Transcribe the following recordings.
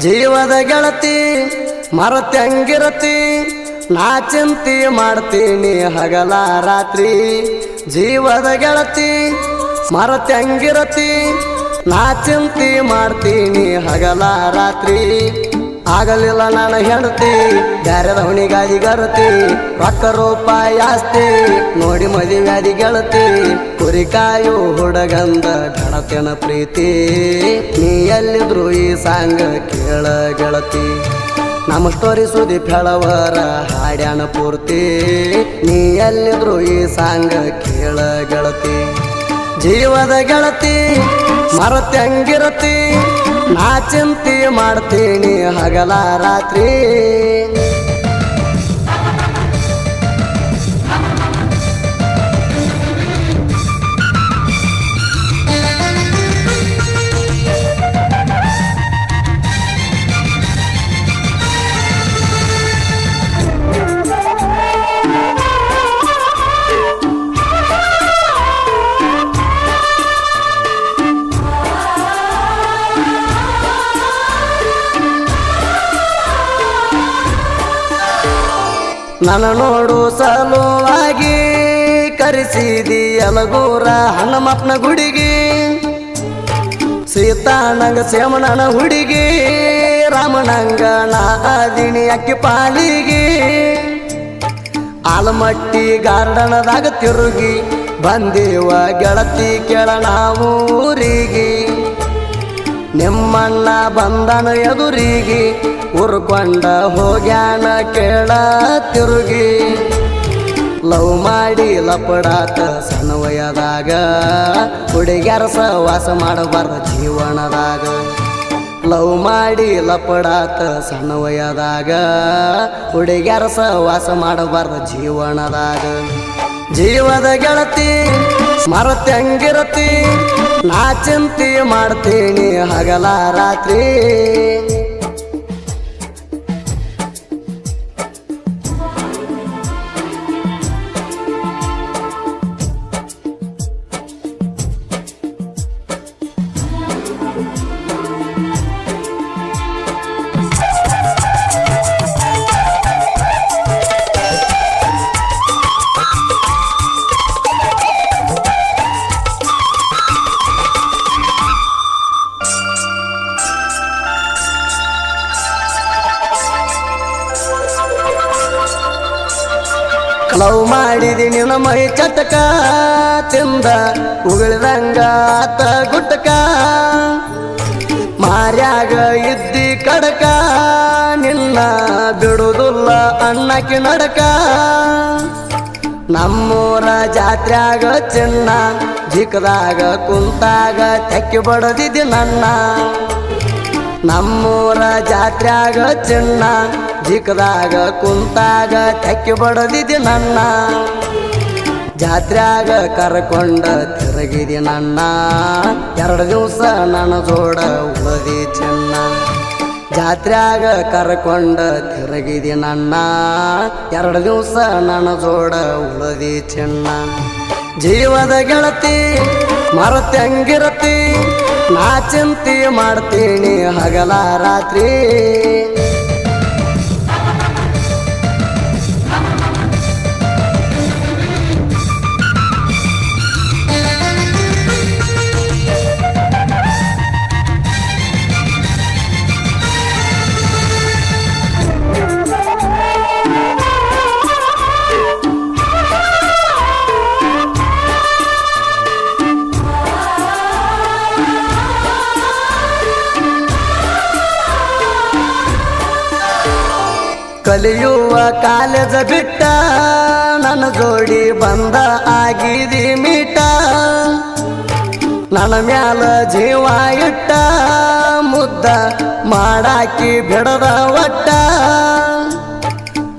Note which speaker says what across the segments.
Speaker 1: ಜೀವದ ಗೆಳತಿ ಮರತ್ಯಂಗಿರತಿ ನಾ ಚಿಂತೆ ಮಾಡ್ತೀನಿ ಹಗಲ ರಾತ್ರಿ ಜೀವದ ಗೆಳತಿ ಮರತ್ಯಂಗಿರತಿ ನಾ ಚಿಂತೆ ಮಾಡ್ತೀನಿ ಹಗಲ ರಾತ್ರಿ ಆಗಲಿಲ್ಲ ನಾನು ಹೆಂಡತಿ ಬ್ಯಾರೆದ ಹುಣಿಗಾದಿ ಗರತಿ ರೊಕ್ಕ ರೂಪಾಯಿ ಆಸ್ತಿ ನೋಡಿ ಮದುವ್ಯಾದಿ ಗೆಳತಿ ಕುರಿಕಾಯು ಹುಡುಗಂದ ಗಣತನ ಪ್ರೀತಿ ನೀ ಎಲ್ಲಿದ್ರು ಈ ಸಾಂಗ ಕೇಳ ಗೆಳತಿ ನಮ್ಮ ಸ್ಟೋರಿ ಸುದ್ದಿ ಫೆಳವರ ಹಾಡ್ಯಾಣ ಪೂರ್ತಿ ನೀ ಎಲ್ಲಿದ್ರು ಈ ಸಾಂಗ ಕೇಳ ಗೆಳತಿ ಜೀವದ ಗೆಳತಿ ಮರತ್ಯಂಗಿರತಿ ನಾ ಚಿಂತೆ ಮಾಡ್ತೀನಿ ಹಗಲ ರಾತ್ರಿ ನನ್ನ ನೋಡು ಸಲುವಾಗಿ ಕರೆಸಿದಿ ಯಲಗೂರ ಹನುಮಪ್ಪನ ಗುಡಿಗೆ ಸೀತಾನಂಗ ಸೇಮನನ ಹುಡುಗಿ ರಾಮನಂಗ ನಾದಿನಿ ಅಕ್ಕಿ ಪಾಲಿಗೆ ಆಲಮಟ್ಟಿ ಗಾರ್ಡನದಾಗ ತಿರುಗಿ ಬಂದೇವ ಗೆಳತಿ ಕೆಳ ನಾವು ಊರಿಗೆ ನಿಮ್ಮಣ್ಣ ಬಂದನ ಎದುರಿಗೆ ಉರ್ಕೊಂಡ ಹೋಗ್ಯಾನ ಕೇಳ ತಿರುಗಿ ಲವ್ ಮಾಡಿ ಲಪಡಾತ ಸಣ್ಣ ವಯದಾಗ ಹುಡುಗ್ಯಾರ ಸಹವಾಸ ಮಾಡಬಾರ್ದ ಜೀವನದಾಗ ಲವ್ ಮಾಡಿ ಲಪಡಾತ ಸಣ್ಣ ವಯದಾಗ ಹುಡುಗ್ಯಾರ ಸಹವಾಸ ಮಾಡಬಾರ್ದ ಜೀವನದಾಗ ಜೀವದ ಗೆಳತಿ ಮರತ್ಯಂಗಿರತಿ ನಾ ಚಿಂತೆ ಮಾಡ್ತೀನಿ ಹಗಲ ರಾತ್ರಿ ಲವ್ ಮಾಡಿದಿ ನಿನ್ನ ಮೈ ಚಟಕ ತಿಂದ ಉಗುಳಿದಂಗ ಆತ ಗುಟ್ಟಕ ಮಾರ್ಯಾಗ ಇದ್ದಿ ಕಡಕ ನಿನ್ನ ಬಿಡುದಿಲ್ಲ ಅಣ್ಣಕಿ ನಡಕ ನಮ್ಮೂರ ಜಾತ್ರ್ಯಾಗ ಚಿನ್ನ ಜಿಕ್ಕದಾಗ ಕುಂತಾಗ ತೆಕ್ಕಿ ಬಡದಿದ್ದಿ ನನ್ನ ನಮ್ಮೂರ ಜಾತ್ರ್ಯಾಗ ಚಿನ್ನ ಜಿಕ್ಕದಾಗ ಕುಂತಾಗ ತೆಕ್ಕಿ ಬಡದಿದ್ದಿ ನನ್ನ ಜಾತ್ರ್ಯಾಗ ಕರ್ಕೊಂಡ ತಿರುಗಿದಿ ನನ್ನ 2 ದಿವಸ ನನ್ನ ಜೋಡ ಉಳದಿ ಚಿನ್ನ ಜಾತ್ರ್ಯಾಗ ಕರ್ಕೊಂಡ ತಿರುಗಿದಿ ನನ್ನ 2 ದಿವಸ ನನ್ನ ಜೋಡ ಉಳದಿ ಚಿನ್ನ ಜೀವದ ಗೆಳತಿ ಮರತ್ಯಂಗಿರತಿ ನಾ ಚಿಂತೆ ಮಾಡ್ತೀನಿ ಹಗಲ ರಾತ್ರಿ ಕಲಿಯುವ ಕಾಲೇಜ ಬಿಟ್ಟ ನನ್ನ ಜೋಡಿ ಬಂದ ಆಗಿದಿ ಮೀಟ ನನ್ನ ಮ್ಯಾಲ ಜೀವ ಇಟ್ಟ ಮುದ್ದ ಮಾಡಾಕಿ ಬಿಡದ ಒಟ್ಟ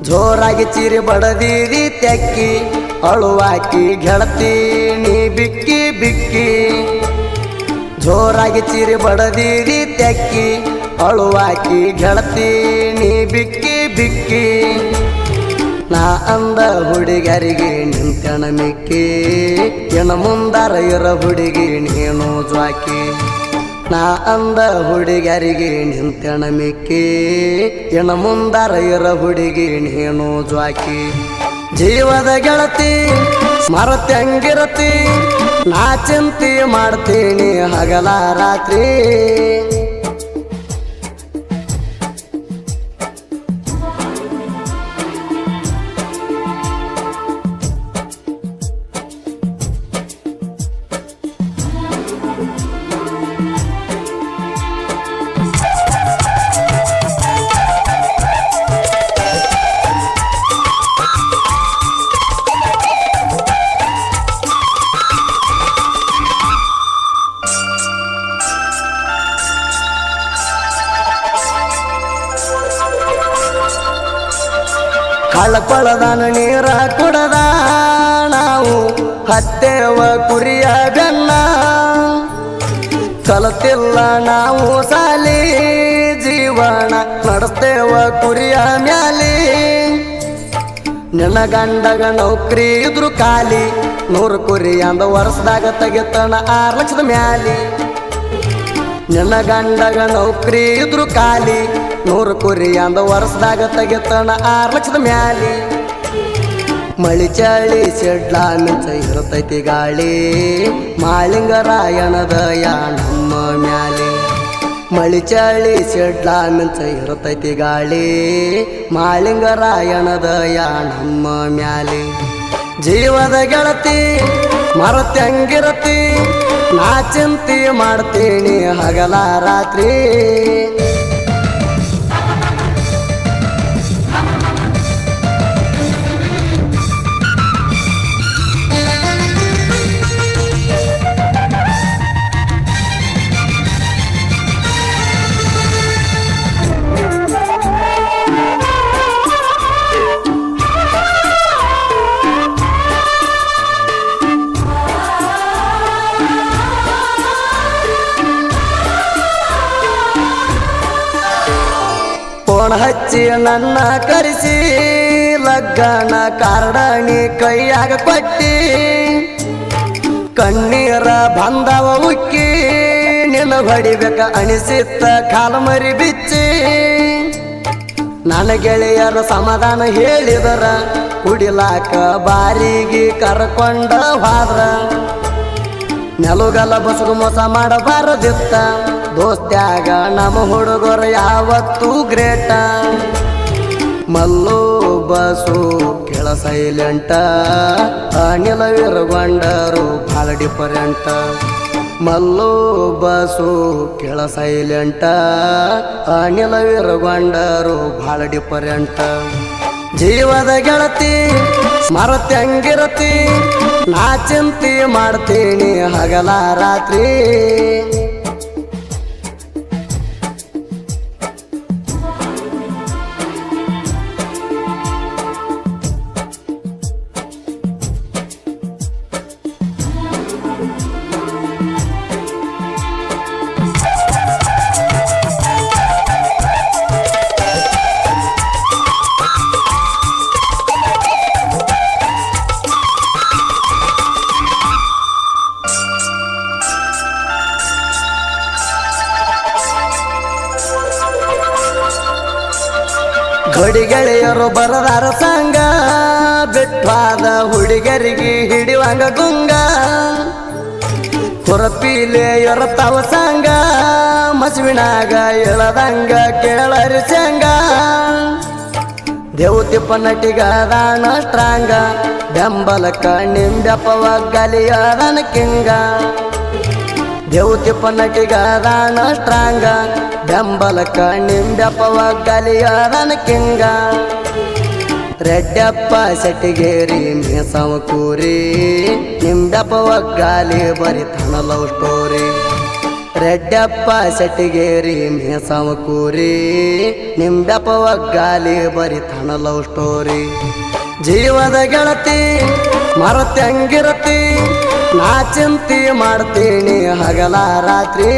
Speaker 1: ಜೋರಾಗಿ ಚಿರಿ ಬಡದಿದಿ ತೆಕ್ಕಿ ಅಳುವಾಕಿ ಗೆಳತಿ ನೀ ಬಿಕ್ಕಿ ಬಿಕ್ಕಿ ಜೋರಾಗಿ ಚಿರಿ ಬಡದಿದಿ ತೆಕ್ಕಿ ಅಳುವಾಕಿ ಗೆಳತಿ ನೀ ಬಿಕ್ಕಿ ಬಿಕ್ಕಿ ನಾ ಅಂದ ಹುಡುಗರಿಗೆ ನಿಂತಣ ಮಿಕ್ಕಿ ಇನ್ನು ಮುಂದಾರ ಇರ ಹುಡುಗಿ ನೀನು ಜ್ವಾಕಿ ನಾ ಅಂದ ಹುಡುಗರಿಗೆ ನಿಂತಣ ಮಿಕ್ಕಿ ಇನ್ನ ಮುಂದಾರ ಇರ ಹುಡುಗಿ ನೀನು ಜ್ವಾಕಿ ಜೀವದ ಗೆಳತಿ ಮರತ್ಯಂಗಿರತಿ ನಾ ಚಿಂತೆ ಮಾಡ್ತೀನಿ ಹಗಲ ರಾತ್ರಿ ಕಳಕೊಳದನ ನೀರ ಕುಡದ ನಾವು ಹತ್ತೇವ ಕುರಿಯ ಬೆನ್ನ ಕಲತಿಲ್ಲ ನಾವು ಸಾಲಿ ಜೀವನ ನಡೆಸ್ತೇವ ಕುರಿಯ ಮ್ಯಾಲಿ ನಿನ್ನ ಗಂಡಗ ನೌಕರಿ ಇದ್ರು ಖಾಲಿ 100 ಕುರಿ ಅಂದ ವರ್ಷದಾಗ ತೆಗಿತಣ 6 ಲಕ್ಷದ ಮ್ಯಾಲಿ ನಿನ್ನ ಗಂಡಗ ನೌಕರಿ ಇದ್ರು ಖಾಲಿ 100 ಕುರಿ ಅಂದ ವರ್ಷದಾಗ ತೆಗಿತಣ 6 ಲಕ್ಷದ ಮ್ಯಾಲಿ ಮಳಿ ಚಳಿ ಸಿಡ್ಲ ಮಿಂಚ ಇರತೈತಿ ಗಾಳಿ ಮಾಳಿಂಗರಾಯಣದ ನಮ್ಮ ಮ್ಯಾಲಿ ಮಳಿ ಚಳಿ ಸಿಡ್ಲ ಮಿಂಚ ಇರತೈತಿ ಗಾಳಿ ಮಾಳಿಂಗರಾಯಣದ ನಮ್ಮ ಮ್ಯಾಲಿ ಜೀವದ ಗೆಳತಿ ಮರತ್ಯಂಗಿರತಿ ನಾ ಚಿಂತೆ ಮಾಡ್ತೀನಿ ಹಗಲ ರಾತ್ರಿ ಫೋನ್ ಹಚ್ಚಿ ನನ್ನ ಕರೆಸಿ ಲಗ್ಗನ ಕಾರಡಣಿ ಕೈಯಾಗ ಕೊಟ್ಟಿ ಕಣ್ಣೀರ ಬಂದವ ಉಕ್ಕಿ ನಿನ್ನ ಹೊಡಿಬೇಕ ಅನಿಸಿತ್ತ ಕಾಲ ಮರಿ ಬಿಚ್ಚಿ ನನ್ನ ಗೆಳೆಯರ ಸಮಾಧಾನ ಹೇಳಿದರ ಕುಡಿಲಾಕ ಬಾರಿಗೆ ಕರ್ಕೊಂಡ ಹೋದ್ರ ನೆಲುಗಲ ಬಸಗು ಮೋಸ ಮಾಡಬಾರದಿತ್ತ ದೋಸ್ತ್ಯಾಗ ನಮ್ಮ ಹುಡುಗರು ಯಾವತ್ತೂ ಗ್ರೇಟ ಮಲ್ಲು ಬಸು ಕೆಳ ಸೈಲೆಂಟ ಅನಿಲ ವಿರಗೊಂಡರು ಭಾಳ ಡಿಫರೆಂಟ ಮಲ್ಲು ಬಸು ಕೆಳ ಸೈಲೆಂಟ ಅನಿಲ ವಿರಗೊಂಡರು ಭಾಳ ಡಿಫರೆಂಟ ಜೀವದ ಗೆಳತಿ ಮರತ್ಯಂಗಿರತಿ ನಾ ಚಿಂತೆ ಮಾಡ್ತೀನಿ ಹಗಲ ರಾತ್ರಿ ಗೆಳೆಯರು ಬರದಾರ ಸಂಗ ಬಿಟ್ವಾದ ಹುಡುಗರಿಗೆ ಹಿಡಿವಂಗ ಗುಂಗ ಹೊರಪೀಲೆ ಎರತಾವ ಸಂಗ ಮಸುವಿನಾಗ ಎಳದಂಗ ಕೇಳರಿ ಸಂಗ ದೇವತಿಪ್ಪ ನಟಿಗದಾನ ಸ್ಟ್ರಾಂಗ ಬೆಂಬಲಕ್ಕ ನಿಂಬೆಪ್ಪವ ಗಲಿಯದನ ಕಿಂಗ ದೇವತಿಪ್ಪ ನಟಿಗದಾನ ಸ್ಟ್ರಾಂಗ ಬೆಂಬಲಕ್ಕ ನಿಂಬೆಪ್ಪವ ಗಲಿಯದನ ಕಿಂಗ ರೆಡ್ಡಪ್ಪ ಸೆಟ್ಟಿಗೇರಿ ಮೇಸವ ಕೂರಿ ನಿಂಬೆಪ್ಪವ ಗಾಲಿ ಬರಿತನ ಲವ್ ಸ್ಟೋರಿ ರೆಡ್ಡಪ್ಪ ಸೆಟ್ಟಿಗೇರಿ ಮೇಸವ ಕೂರಿ ನಿಂಬೆಪ್ಪವ ಗಾಲಿ ಬರಿತನ ಲವ್ ಸ್ಟೋರಿ ಜೀವದ ಗೆಳತಿ ಮರತ್ಯಂಗಿರತಿ ನಾ ಚಿಂತೆ ಮಾಡ್ತೀನಿ ಹಗಲ ರಾತ್ರಿ